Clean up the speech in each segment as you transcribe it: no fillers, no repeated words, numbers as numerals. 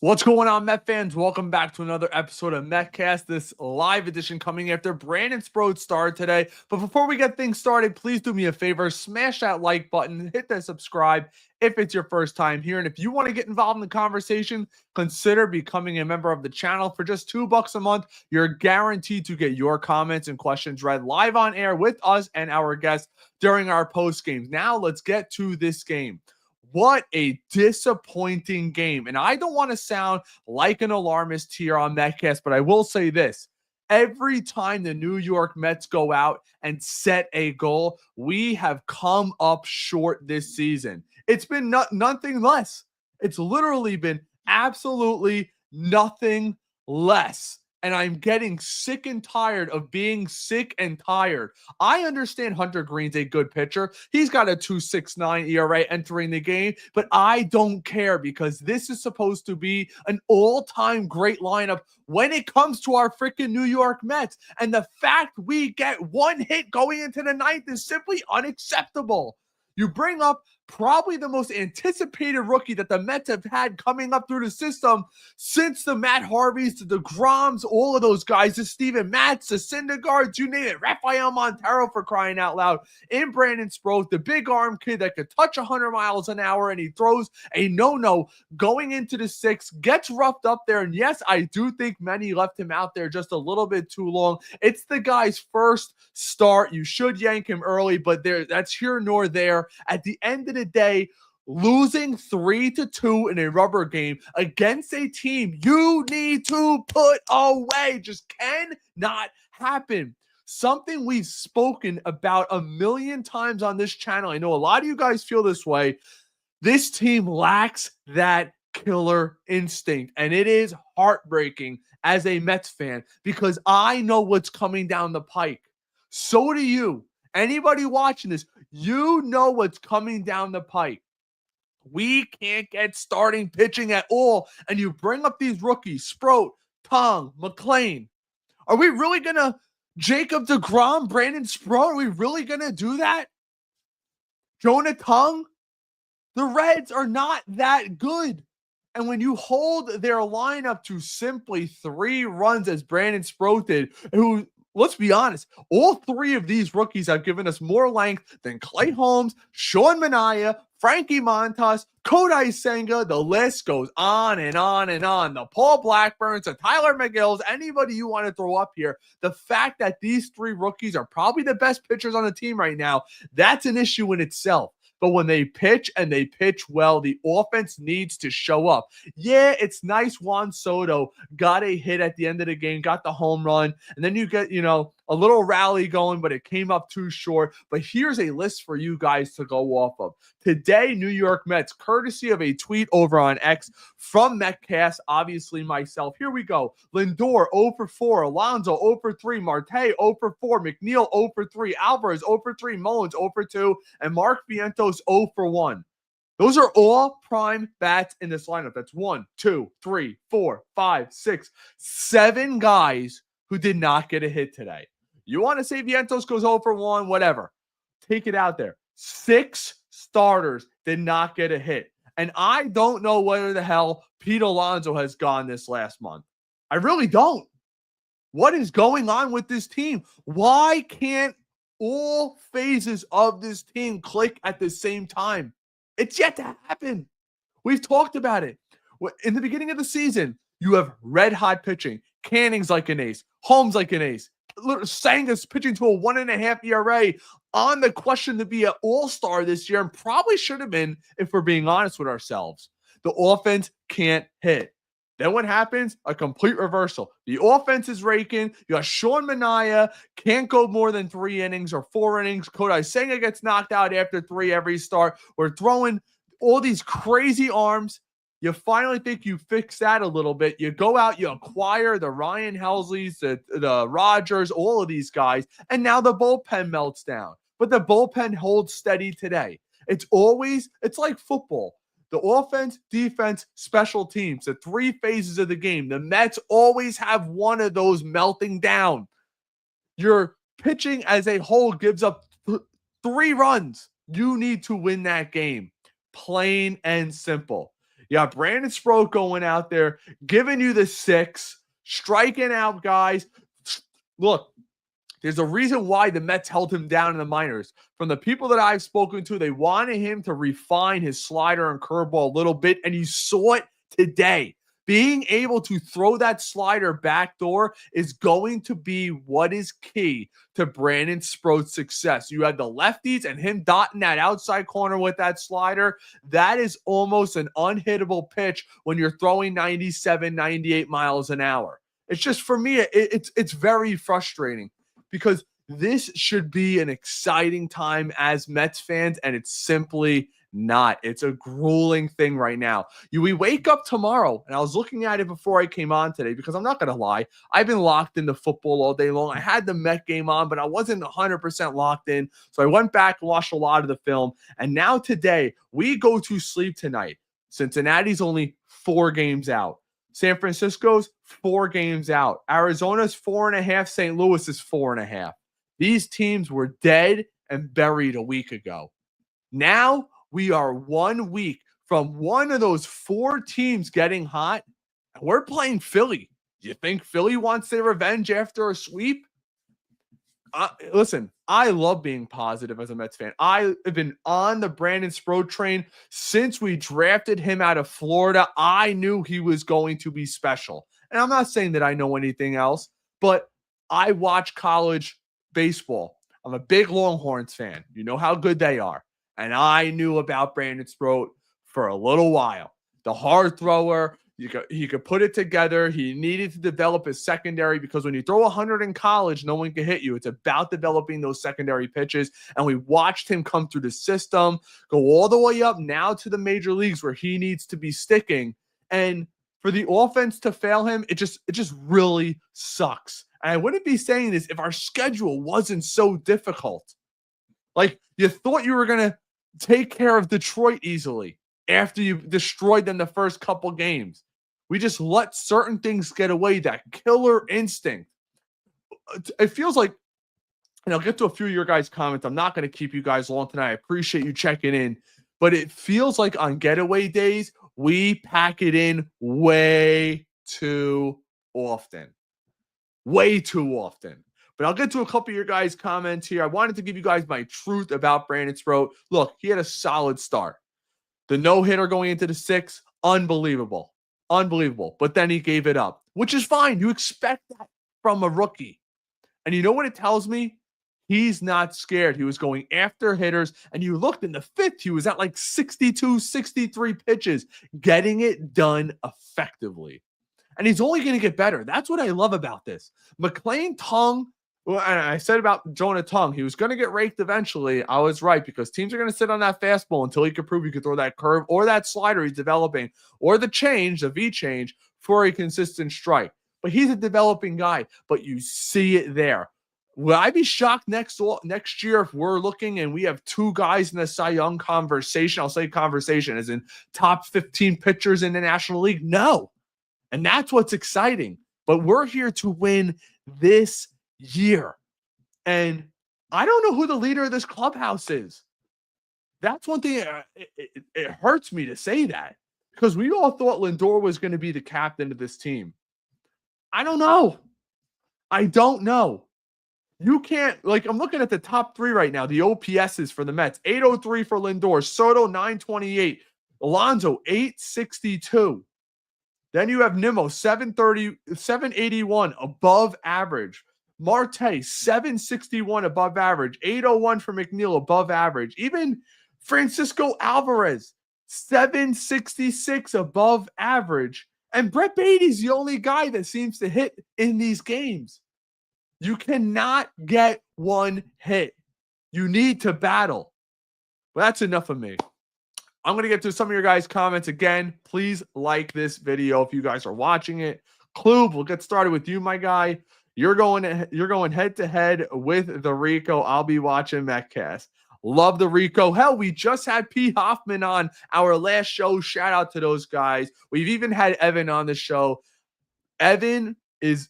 What's going on, Met fans? Welcome back to another episode of Metcast, this live edition coming after Brandon Sproat started today. But before we get things started, please do me a favor, smash that like button, hit that subscribe if it's your first time here. And if you want to get involved in the conversation, consider becoming a member of the channel. For just $2 a month, you're guaranteed to get your comments and questions read live on air with us and our guests during our post games. Now let's get to this game. What a disappointing game. And I don't want to sound like an alarmist here on Metcast, but I will say this. Every time the New York Mets go out and set a goal, we have come up short this season. It's been nothing less. It's literally been absolutely nothing less. And I'm getting sick and tired of being sick and tired. I understand Hunter Green's a good pitcher. He's got a 2.69 ERA entering the game, but I don't care because this is supposed to be an all-time great lineup when it comes to our freaking New York Mets. And the fact we get one hit going into the ninth is simply unacceptable. You bring up probably the most anticipated rookie that the Mets have had coming up through the system since the Matt Harveys, the DeGroms, all of those guys, the Steven Matz, the Syndergaards, you name it, Rafael Montero for crying out loud, in Brandon Sproat, the big arm kid that could touch 100 miles an hour, and he throws a no-no going into the sixth, gets roughed up there, and yes, I do think many left him out there just a little bit too long. It's the guy's first start. You should yank him early, but that's here nor there. At the end of the day, losing 3-2 in a rubber game against a team you need to put away just cannot happen. Something we've spoken about a million times on this channel. I know a lot of you guys feel this way. This team lacks that killer instinct, and it is heartbreaking as a Mets fan because I know what's coming down the pike. So do you. Anybody watching this, you know what's coming down the pike. We can't get starting pitching at all, and you bring up these rookies, Sproat, Tong, McLean. Are we really going to Jacob deGrom, Brandon Sproat? Are we really going to do that? Jonah Tong? The Reds are not that good. And when you hold their lineup to simply 3 runs as Brandon Sproat did, who, let's be honest, all 3 of these rookies have given us more length than Clay Holmes, Sean Manaea, Frankie Montas, Kodai Senga. The list goes on and on and on. The Paul Blackburns, the Tyler McGills, anybody you want to throw up here. The fact that these 3 rookies are probably the best pitchers on the team right now, that's an issue in itself. But when they pitch and they pitch well, the offense needs to show up. Yeah, it's nice Juan Soto got a hit at the end of the game, got the home run, and then you get, a little rally going, but it came up too short. But here's a list for you guys to go off of. Today, New York Mets, courtesy of a tweet over on X from Metcast, obviously myself. Here we go. Lindor, 0 for 4. Alonso, 0 for 3. Marte, 0 for 4. McNeil, 0 for 3. Alvarez, 0 for 3. Mullins, 0 for 2. And Mark Vientos, 0 for 1. Those are all prime bats in this lineup. That's 1, 2, 3, 4, 5, 6, 7 guys who did not get a hit today. You want to say Vientos goes 0 for 1, whatever. Take it out there. 6 starters did not get a hit. And I don't know where the hell Pete Alonso has gone this last month. I really don't. What is going on with this team? Why can't all phases of this team click at the same time? It's yet to happen. We've talked about it. In the beginning of the season, you have red-hot pitching. Canning's like an ace. Holmes like an ace. Sanga's pitching to a 1.5 ERA on the question to be an all-star this year and probably should have been if we're being honest with ourselves. The offense can't hit. Then what happens? A complete reversal. The offense is raking. You got Sean Manaea, can't go more than 3 innings or 4 innings. Kodai Senga gets knocked out after 3 every start. We're throwing all these crazy arms. You finally think you fix that a little bit. You go out, you acquire the Ryan Helsleys, the Rogers, all of these guys, and now the bullpen melts down. But the bullpen holds steady today. It's like football. the offense, defense, special teams, the three phases of the game. The Mets always have one of those melting down. Your pitching as a whole gives up 3 runs. You need to win that game. Plain and simple. Yeah, Brandon Sproat going out there, giving you the 6, striking out guys. Look, there's a reason why the Mets held him down in the minors. From the people that I've spoken to, they wanted him to refine his slider and curveball a little bit, and you saw it today. Being able to throw that slider backdoor is going to be what is key to Brandon Sproat's success. You had the lefties and him dotting that outside corner with that slider. That is almost an unhittable pitch when you're throwing 97, 98 miles an hour. It's just, for me, it's very frustrating because this should be an exciting time as Mets fans, and it's simply not. It's a grueling thing right now. We wake up tomorrow, and I was looking at it before I came on today because I'm not going to lie. I've been locked into football all day long. I had the Met game on, but I wasn't 100% locked in. So I went back and watched a lot of the film. And now today, we go to sleep tonight. Cincinnati's only 4 games out. San Francisco's 4 games out. Arizona's 4.5. St. Louis is 4.5. These teams were dead and buried a week ago. Now we are 1 week from one of those 4 teams getting hot. We're playing Philly. Do you think Philly wants their revenge after a sweep? Listen, I love being positive as a Mets fan. I have been on the Brandon Sproat train since we drafted him out of Florida. I knew he was going to be special. And I'm not saying that I know anything else, but I watch college baseball. I'm a big Longhorns fan. You know how good they are. And I knew about Brandon Sproat for a little while. The hard thrower, he could put it together. He needed to develop his secondary because when you throw 100 in college, no one can hit you. It's about developing those secondary pitches. And we watched him come through the system, go all the way up now to the major leagues where he needs to be sticking. And for the offense to fail him, it just really sucks. And I wouldn't be saying this if our schedule wasn't so difficult. Like, you thought you were going to take care of Detroit easily after you destroyed them the first couple games. We just let certain things get away, that killer instinct. It feels like, and I'll get to a few of your guys' comments. I'm not going to keep you guys long tonight. I appreciate you checking in. But it feels like on getaway days, we pack it in way too often. Way too often. But I'll get to a couple of your guys' comments here. I wanted to give you guys my truth about Brandon Sproat. Look, he had a solid start. The no-hitter going into the 6th, unbelievable. Unbelievable. But then he gave it up, which is fine. You expect that from a rookie. And you know what it tells me? He's not scared. He was going after hitters. And you looked in the 5th, he was at like 62, 63 pitches, getting it done effectively. And he's only going to get better. That's what I love about this. McLean Tongue, well, and I said about Jonah Tongue, he was going to get raked eventually. I was right because teams are going to sit on that fastball until he can prove he could throw that curve or that slider he's developing or the change, the V change for a consistent strike. But he's a developing guy, but you see it there. Will I be shocked next year if we're looking and we have 2 guys in the Cy Young conversation? I'll say conversation as in top 15 pitchers in the National League. No. And that's what's exciting. But we're here to win this year. And I don't know who the leader of this clubhouse is. That's one thing. It hurts me to say that because we all thought Lindor was going to be the captain of this team. I don't know. I don't know. You can't, like, I'm looking at the top 3 right now, the OPSs for the Mets. 803 for Lindor, Soto 928, Alonso 862. Then you have Nimmo 781 above average. Marte 761 above average. 801 for McNeil above average. Even Francisco Alvarez 766 above average. And Brett Beatty's the only guy that seems to hit in these games. You cannot get one hit. You need to battle. Well, that's enough of me. I'm going to get to some of your guys' comments again. Please like this video if you guys are watching it. Klube, we'll get started with you, my guy. You're going head to head with the Rico. I'll be watching Metcast. Love the Rico. Hell, we just had P. Hoffman on our last show. Shout out to those guys. We've even had Evan on the show. Evan is,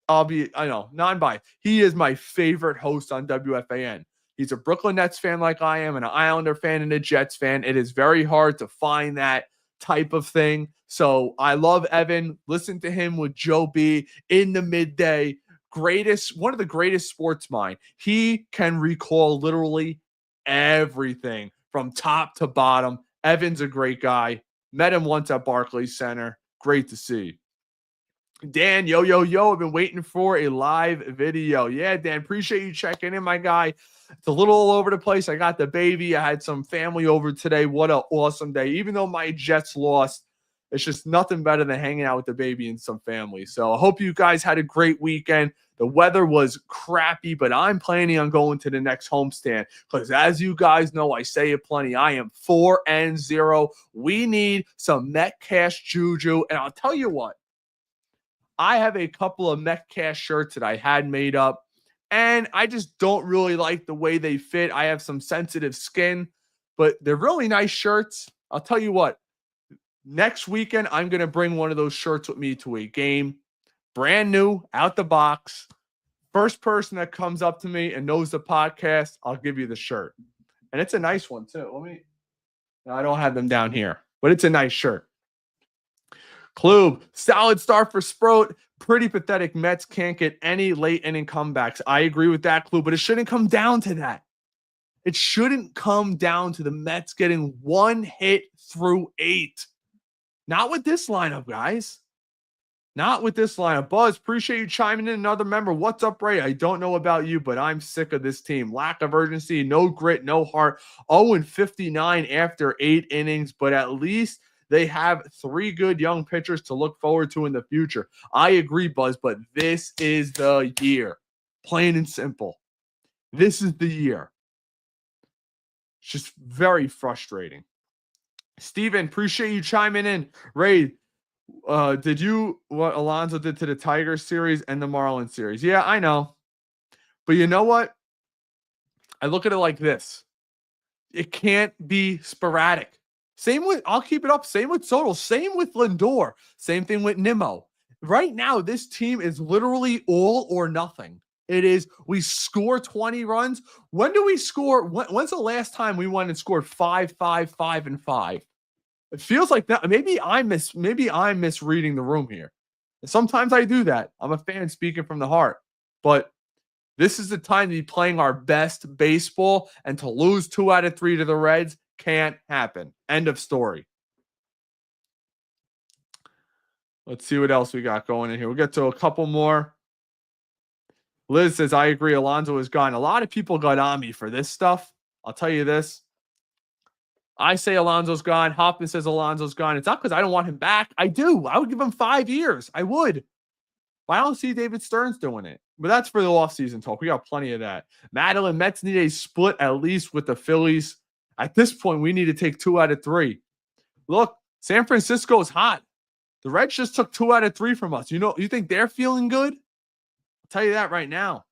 I know, non-biased. He is my favorite host on WFAN. He's a Brooklyn Nets fan like I am, and an Islander fan and a Jets fan. It is very hard to find that type of thing. So I love Evan. Listen to him with Joe B in the midday. One of the greatest sports mind. He can recall literally everything from top to bottom. Evan's a great guy. Met him once at Barclays Center. Great to see. Dan, yo, I've been waiting for a live video. Yeah, Dan, appreciate you checking in, my guy. It's a little all over the place. I got the baby. I had some family over today. What an awesome day. Even though my Jets lost, it's just nothing better than hanging out with the baby and some family. So I hope you guys had a great weekend. The weather was crappy, but I'm planning on going to the next homestand because, as you guys know, I say it plenty. I am 4-0. We need some Metcash juju. And I'll tell you what. I have a couple of Metcash shirts that I had made up, and I just don't really like the way they fit. I have some sensitive skin, but they're really nice shirts. I'll tell you what, next weekend, I'm going to bring one of those shirts with me to a game. Brand new, out the box. First person that comes up to me and knows the podcast, I'll give you the shirt. And it's a nice one, too. I don't have them down here, but it's a nice shirt. Klub, solid start for Sproat. Pretty pathetic. Mets can't get any late inning comebacks. I agree with that, Klub, but it shouldn't come down to that. It shouldn't come down to the Mets getting one hit through 8. Not with this lineup, guys. Not with this lineup. Buzz, appreciate you chiming in. Another member. What's up, Ray? I don't know about you, but I'm sick of this team. Lack of urgency, no grit, no heart. 0-59 after 8 innings, but at least they have 3 good young pitchers to look forward to in the future. I agree, Buzz, but this is the year. Plain and simple. This is the year. It's just very frustrating. Steven, appreciate you chiming in. Ray, did you what Alonso did to the Tigers series and the Marlins series? Yeah, I know. But you know what? I look at it like this. It can't be sporadic. I'll keep it up. Same with Soto. Same with Lindor. Same thing with Nimmo. Right now, this team is literally all or nothing. It is, we score 20 runs. When do we score? When's the last time we went and scored 5, 5, 5, and 5? It feels like that. Maybe I'm misreading the room here. Sometimes I do that. I'm a fan speaking from the heart. But this is the time to be playing our best baseball, and to lose 2 out of 3 to the Reds can't happen. End of story. Let's see what else we got going in here. We'll get to a couple more. Liz says, I agree. Alonso is gone. A lot of people got on me for this stuff. I'll tell you this. I say Alonso's gone. Hoffman says Alonso's gone. It's not because I don't want him back. I do. I would give him 5 years. I would. But I don't see David Stearns doing it. But that's for the offseason talk. We got plenty of that. Madeline, Mets need a split at least with the Phillies. At this point, we need to take 2 out of 3. Look, San Francisco is hot. The Reds just took 2 out of 3 from us. You think they're feeling good? I'll tell you that right now.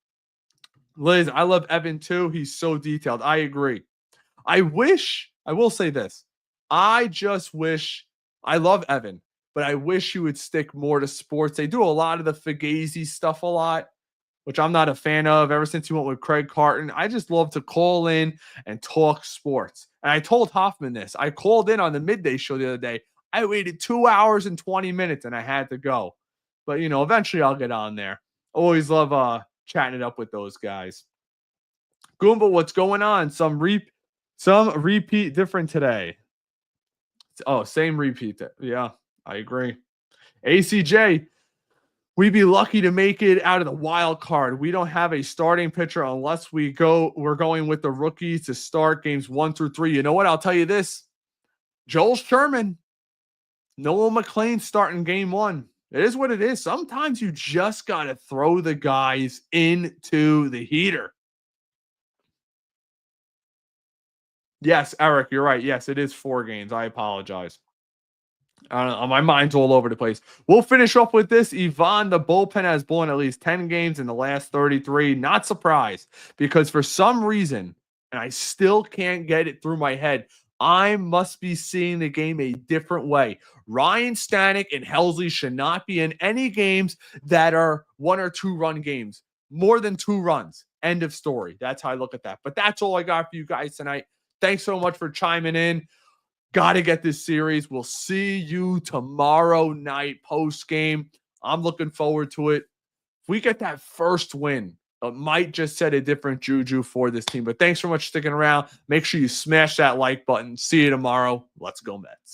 Liz, I love Evan too. He's so detailed. I agree. I will say this. I love Evan, but I wish you would stick more to sports. They do a lot of the Fugazi stuff a lot, which I'm not a fan of ever since he went with Craig Carton. I just love to call in and talk sports. And I told Hoffman this. I called in on the midday show the other day. I waited 2 hours and 20 minutes and I had to go. But, eventually I'll get on there. Always love chatting it up with those guys. Goomba, what's going on? Some repeat different today. Oh, same repeat. Yeah, I agree. ACJ, we'd be lucky to make it out of the wild card. We don't have a starting pitcher unless we're going with the rookies to start games 1 through 3. You know what? I'll tell you this. Joel Sherman, Noah McLean starting game 1. It is what it is. Sometimes you just got to throw the guys into the heater. Yes, Eric, you're right. Yes, it is 4 games. I apologize. My mind's all over the place. We'll finish up with this. Yvonne, the bullpen has blown at least 10 games in the last 33. Not surprised, because for some reason, and I still can't get it through my head. I must be seeing the game a different way. Ryan Stanek and Helsley should not be in any games that are 1 or 2 run games. More than 2 runs. End of story. That's how I look at that. But that's all I got for you guys tonight. Thanks so much for chiming in. Got to get this series. We'll see you tomorrow night post game. I'm looking forward to it. If we get that first win, it might just set a different juju for this team. But thanks so much for sticking around. Make sure you smash that like button. See you tomorrow. Let's go Mets.